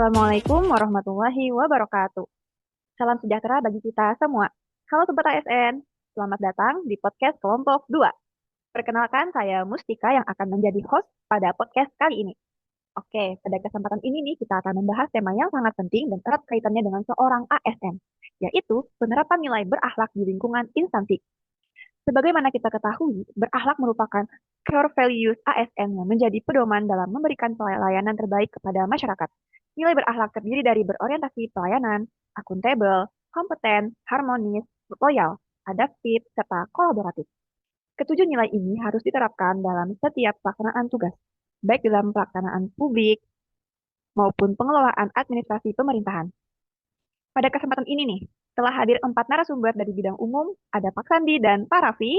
Assalamualaikum warahmatullahi wabarakatuh. Salam sejahtera bagi kita semua. Halo Sobat ASN, selamat datang di podcast kelompok 2. Perkenalkan, saya Mustika yang akan menjadi host pada podcast kali ini. Oke, pada kesempatan ini nih kita akan membahas tema yang sangat penting dan erat kaitannya dengan seorang ASN, yaitu penerapan nilai berakhlak di lingkungan instansi. Sebagaimana kita ketahui, berakhlak merupakan core values ASN yang menjadi pedoman dalam memberikan pelayanan terbaik kepada masyarakat. Nilai berakhlak terdiri dari berorientasi pelayanan, akuntabel, kompeten, harmonis, loyal, adaptif, serta kolaboratif. Ketujuh nilai ini harus diterapkan dalam setiap pelaksanaan tugas, baik dalam pelaksanaan publik maupun pengelolaan administrasi pemerintahan. Pada kesempatan ini nih, telah hadir 4 narasumber dari bidang umum, ada Pak Sandi dan Pak Raffi.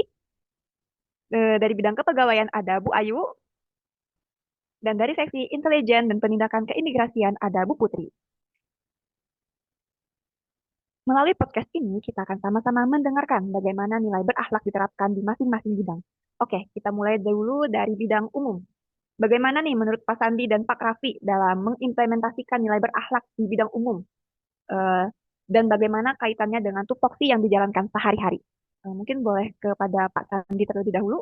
Dari bidang kepegawaian ada Bu Ayu, dan dari seksi intelijen dan penindakan keimigrasian ada Bu Putri. Melalui podcast ini, kita akan sama-sama mendengarkan bagaimana nilai berakhlak diterapkan di masing-masing bidang. Oke, kita mulai dulu dari bidang umum. Bagaimana nih menurut Pak Sandi dan Pak Raffi dalam mengimplementasikan nilai berakhlak di bidang umum? Eh, dan bagaimana kaitannya dengan tupoksi yang dijalankan sehari-hari? Mungkin boleh kepada Pak Sandi terlebih dahulu.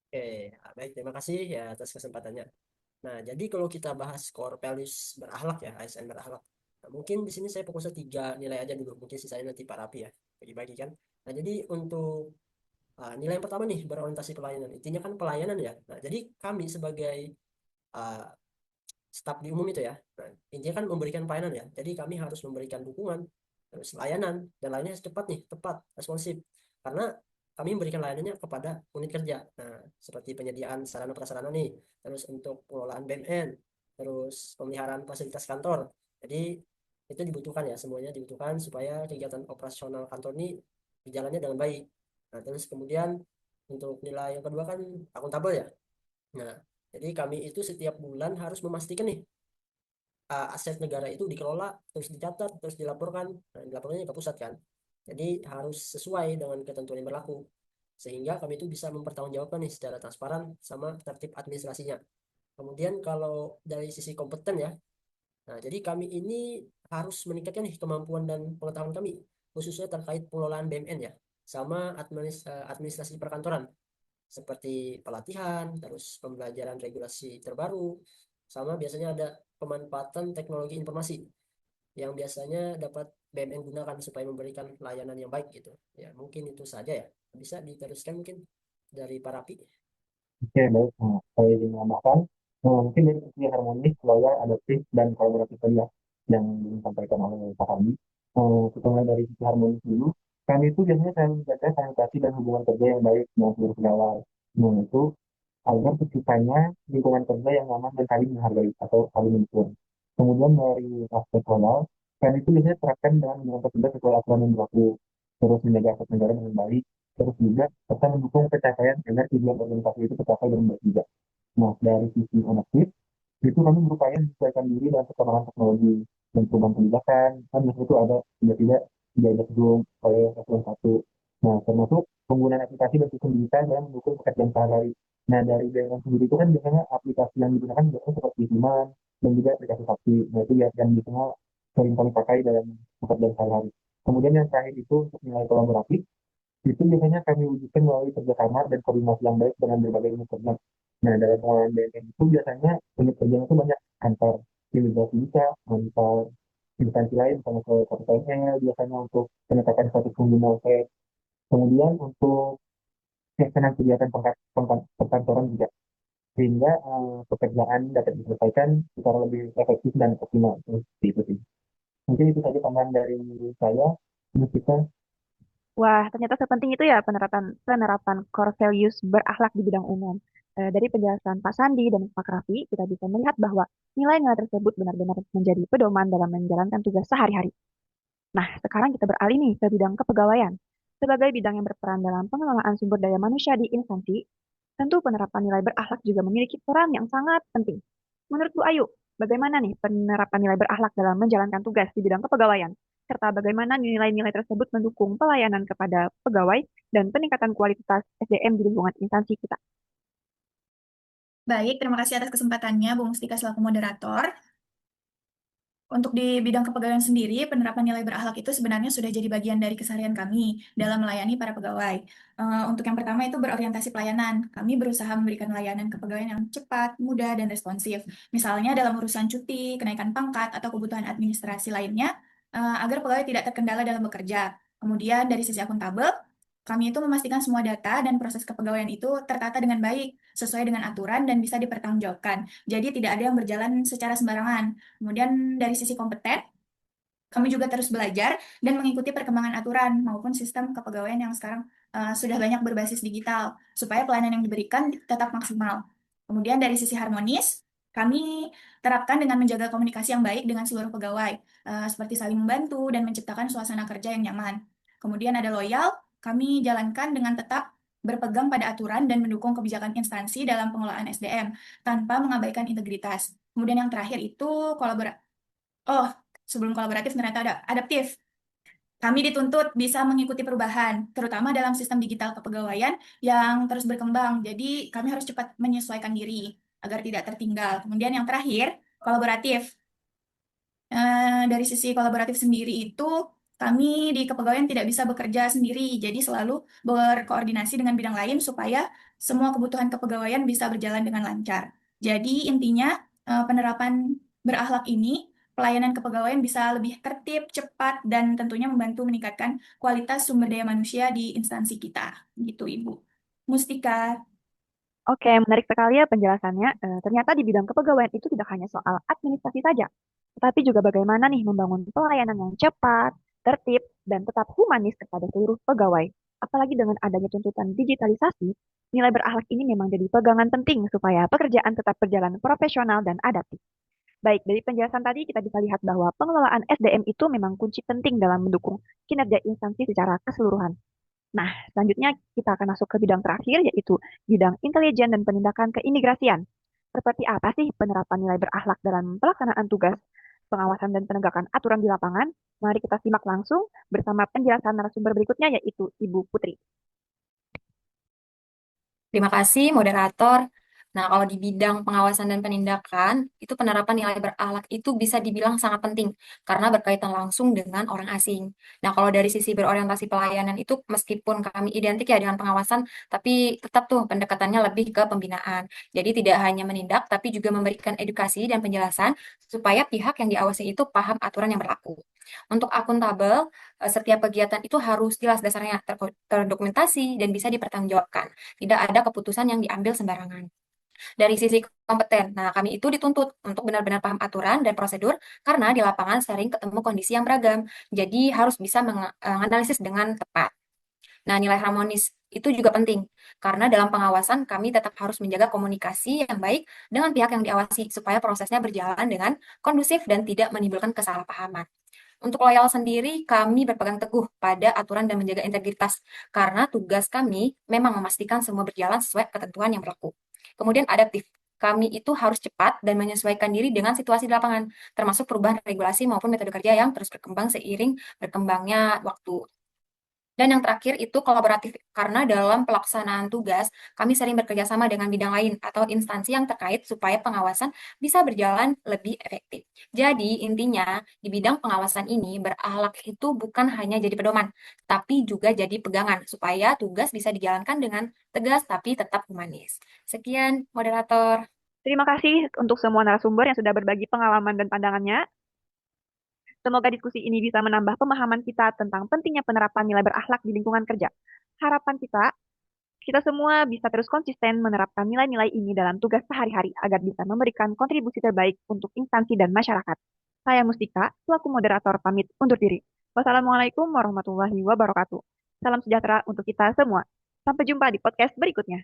Oke, baik, terima kasih ya atas kesempatannya. Nah, jadi kalau kita bahas core values berakhlak ya, ASN berakhlak. Nah, mungkin di sini saya fokusnya 3 nilai aja dulu, mungkin sisanya nanti Pak Rapi ya, bagi-bagi kan. Nah, jadi untuk nilai yang pertama nih, berorientasi pelayanan. Intinya kan pelayanan ya. Nah, jadi kami sebagai uh, staf di umum itu ya, nah, intinya kan memberikan pelayanan ya. Jadi kami harus memberikan dukungan, terus layanan, dan lainnya cepat nih, tepat, responsif. Karena kami memberikan layanannya kepada unit kerja. Nah, seperti penyediaan sarana prasarana nih, terus untuk pengelolaan BMN, terus pemeliharaan fasilitas kantor. Jadi itu dibutuhkan ya, semuanya dibutuhkan supaya kegiatan operasional kantor ini berjalannya dengan baik. Nah, terus kemudian untuk nilai yang kedua kan akuntabel ya. Nah, jadi kami itu setiap bulan harus memastikan nih aset negara itu dikelola, terus dicatat, terus dilaporkan. Nah, dilaporkannya ke pusat kan. Jadi harus sesuai dengan ketentuan yang berlaku. Sehingga kami itu bisa mempertanggungjawabkan nih secara transparan sama tertib administrasinya. Kemudian kalau dari sisi kompeten ya, nah jadi kami ini harus meningkatkan nih kemampuan dan pengetahuan kami, khususnya terkait pengelolaan BMN ya, sama administrasi perkantoran seperti pelatihan, terus pembelajaran regulasi terbaru, sama biasanya ada pemanfaatan teknologi informasi yang biasanya dapat BMN gunakan supaya memberikan layanan yang baik gitu. Ya, mungkin itu saja ya. Bisa diteruskan mungkin dari para Rapi. Oke, baik. Nah, saya ingin menambahkan, mungkin dari sisi harmonis, loyal, adaptif, dan kolaboratif tadi ya, yang disampaikan oleh Pak Hadi. Kita mulai dari sisi harmonis dulu. Kami itu biasanya saling menjaga sanitasi dan hubungan kerja yang baik dengan seluruh pegawai. Nah, itu agar terciptanya lingkungan kerja yang nyaman dan saling menghargai atau saling mendukung. Kemudian dari aspek moral, kami itu biasanya terapkan dengan menjalankan tugas sesuai aturan yang berlaku, terus menjaga aset negara dengan baik, terus juga serta mendukung pencapaian agar tujuan organisasi itu tercapai dengan baik juga. Nah, dari sisi ownership, itu kami berupaya menyesuaikan diri dengan perkembangan teknologi dan perubahan kebijakan. Kan biasanya itu ada tiba-tiba diajak Zoom oleh eselon satu. Nah, termasuk penggunaan aplikasi dan sistem digital dalam mendukung pekerjaan sehari-hari. Nah, dari BNN sendiri itu kan biasanya aplikasi yang digunakan biasanya seperti Siman dan juga aplikasi Sakti. Nah, itu ya yang biasanya sering kami pakai dalam pekerjaan sehari-hari. Kemudian yang terakhir itu untuk nilai kolaboratif, itu biasanya kami wujudkan melalui kerjasama dan koordinasi yang baik dengan berbagai unit kerja. Nah, dalam pengelolaan BNN itu biasanya unit kerjanya itu banyak antar imigrasi bisa, antar instansi lain, misalnya ke KPPNL, biasanya untuk penetapan status pengguna OPEC. Kemudian untuk pelaksanaan kegiatan perkantoran juga, sehingga pekerjaan dapat diselesaikan secara lebih efektif dan optimal. Seperti itu sih. Mungkin itu saja tambahan dari saya. Ini kita. Wah, ternyata sepenting itu ya penerapan penerapan core values berakhlak di bidang umum. Dari penjelasan Pak Sandi dan Pak Raffi, kita bisa melihat bahwa nilai-nilai tersebut benar-benar menjadi pedoman dalam menjalankan tugas sehari-hari. Nah, sekarang kita beralih nih ke bidang kepegawaian. Sebagai bidang yang berperan dalam pengelolaan sumber daya manusia di instansi, tentu penerapan nilai berakhlak juga memiliki peran yang sangat penting. Menurut Bu Ayu, bagaimana nih penerapan nilai berakhlak dalam menjalankan tugas di bidang kepegawaian? Serta bagaimana nilai-nilai tersebut mendukung pelayanan kepada pegawai dan peningkatan kualitas SDM di lingkungan instansi kita. Baik, terima kasih atas kesempatannya, Bu Mustika selaku moderator. Untuk di bidang kepegawaian sendiri, penerapan nilai berakhlak itu sebenarnya sudah jadi bagian dari keseharian kami dalam melayani para pegawai. Untuk yang pertama itu berorientasi pelayanan. Kami berusaha memberikan layanan kepegawaian yang cepat, mudah, dan responsif. Misalnya dalam urusan cuti, kenaikan pangkat, atau kebutuhan administrasi lainnya, agar pegawai tidak terkendala dalam bekerja. Kemudian dari sisi akuntabel, kami itu memastikan semua data dan proses kepegawaian itu tertata dengan baik, sesuai dengan aturan dan bisa dipertanggungjawabkan. Jadi tidak ada yang berjalan secara sembarangan. Kemudian dari sisi kompeten, kami juga terus belajar dan mengikuti perkembangan aturan maupun sistem kepegawaian yang sekarang sudah banyak berbasis digital, supaya pelayanan yang diberikan tetap maksimal. Kemudian dari sisi harmonis, kami terapkan dengan menjaga komunikasi yang baik dengan seluruh pegawai, seperti saling membantu dan menciptakan suasana kerja yang nyaman. Kemudian ada loyal, kami jalankan dengan tetap berpegang pada aturan dan mendukung kebijakan instansi dalam pengelolaan SDM tanpa mengabaikan integritas. Kemudian yang terakhir itu kolaborasi. Oh, sebelum kolaboratif ternyata ada adaptif. Kami dituntut bisa mengikuti perubahan, terutama dalam sistem digital kepegawaian yang terus berkembang. Jadi, kami harus cepat menyesuaikan diri agar tidak tertinggal. Kemudian yang terakhir, kolaboratif. Dari sisi kolaboratif sendiri itu, kami di kepegawaian tidak bisa bekerja sendiri, jadi selalu berkoordinasi dengan bidang lain supaya semua kebutuhan kepegawaian bisa berjalan dengan lancar. Jadi intinya penerapan berakhlak ini, pelayanan kepegawaian bisa lebih tertib, cepat, dan tentunya membantu meningkatkan kualitas sumber daya manusia di instansi kita. Gitu, Ibu. Mustika. Oke, menarik sekali ya penjelasannya. Ternyata di bidang kepegawaian itu tidak hanya soal administrasi saja, tetapi juga bagaimana nih membangun pelayanan yang cepat, tertib, dan tetap humanis kepada seluruh pegawai. Apalagi dengan adanya tuntutan digitalisasi, nilai berakhlak ini memang jadi pegangan penting supaya pekerjaan tetap berjalan profesional dan adaptif. Baik, dari penjelasan tadi kita bisa lihat bahwa pengelolaan SDM itu memang kunci penting dalam mendukung kinerja instansi secara keseluruhan. Nah, selanjutnya kita akan masuk ke bidang terakhir, yaitu bidang intelijen dan penindakan keimigrasian. Seperti apa sih penerapan nilai berakhlak dalam pelaksanaan tugas pengawasan dan penegakan aturan di lapangan? Mari kita simak langsung bersama penjelasan narasumber berikutnya, yaitu Ibu Putri. Terima kasih, moderator. Nah, kalau di bidang pengawasan dan penindakan, itu penerapan nilai berakhlak itu bisa dibilang sangat penting karena berkaitan langsung dengan orang asing. Nah, kalau dari sisi berorientasi pelayanan itu, meskipun kami identik ya dengan pengawasan, tapi tetap tuh pendekatannya lebih ke pembinaan. Jadi tidak hanya menindak, tapi juga memberikan edukasi dan penjelasan supaya pihak yang diawasi itu paham aturan yang berlaku. Untuk akuntabel, setiap kegiatan itu harus jelas dasarnya terdokumentasi dan bisa dipertanggungjawabkan. Tidak ada keputusan yang diambil sembarangan. Dari sisi kompeten, nah kami itu dituntut untuk benar-benar paham aturan dan prosedur karena di lapangan sering ketemu kondisi yang beragam. Jadi harus bisa menganalisis dengan tepat. Nah, nilai harmonis itu juga penting karena dalam pengawasan kami tetap harus menjaga komunikasi yang baik dengan pihak yang diawasi supaya prosesnya berjalan dengan kondusif dan tidak menimbulkan kesalahpahaman. Untuk loyal sendiri, kami berpegang teguh pada aturan dan menjaga integritas, karena tugas kami memang memastikan semua berjalan sesuai ketentuan yang berlaku. Kemudian adaptif, kami itu harus cepat dan menyesuaikan diri dengan situasi di lapangan, termasuk perubahan regulasi maupun metode kerja yang terus berkembang seiring berkembangnya waktu. Dan yang terakhir itu kolaboratif, karena dalam pelaksanaan tugas, kami sering bekerja sama dengan bidang lain atau instansi yang terkait supaya pengawasan bisa berjalan lebih efektif. Jadi, intinya, di bidang pengawasan ini, berakhlak itu bukan hanya jadi pedoman, tapi juga jadi pegangan, supaya tugas bisa dijalankan dengan tegas tapi tetap humanis. Sekian, moderator. Terima kasih untuk semua narasumber yang sudah berbagi pengalaman dan pandangannya. Semoga diskusi ini bisa menambah pemahaman kita tentang pentingnya penerapan nilai berakhlak di lingkungan kerja. Harapan kita semua bisa terus konsisten menerapkan nilai-nilai ini dalam tugas sehari-hari agar bisa memberikan kontribusi terbaik untuk instansi dan masyarakat. Saya Mustika, selaku moderator pamit undur diri. Wassalamualaikum warahmatullahi wabarakatuh. Salam sejahtera untuk kita semua. Sampai jumpa di podcast berikutnya.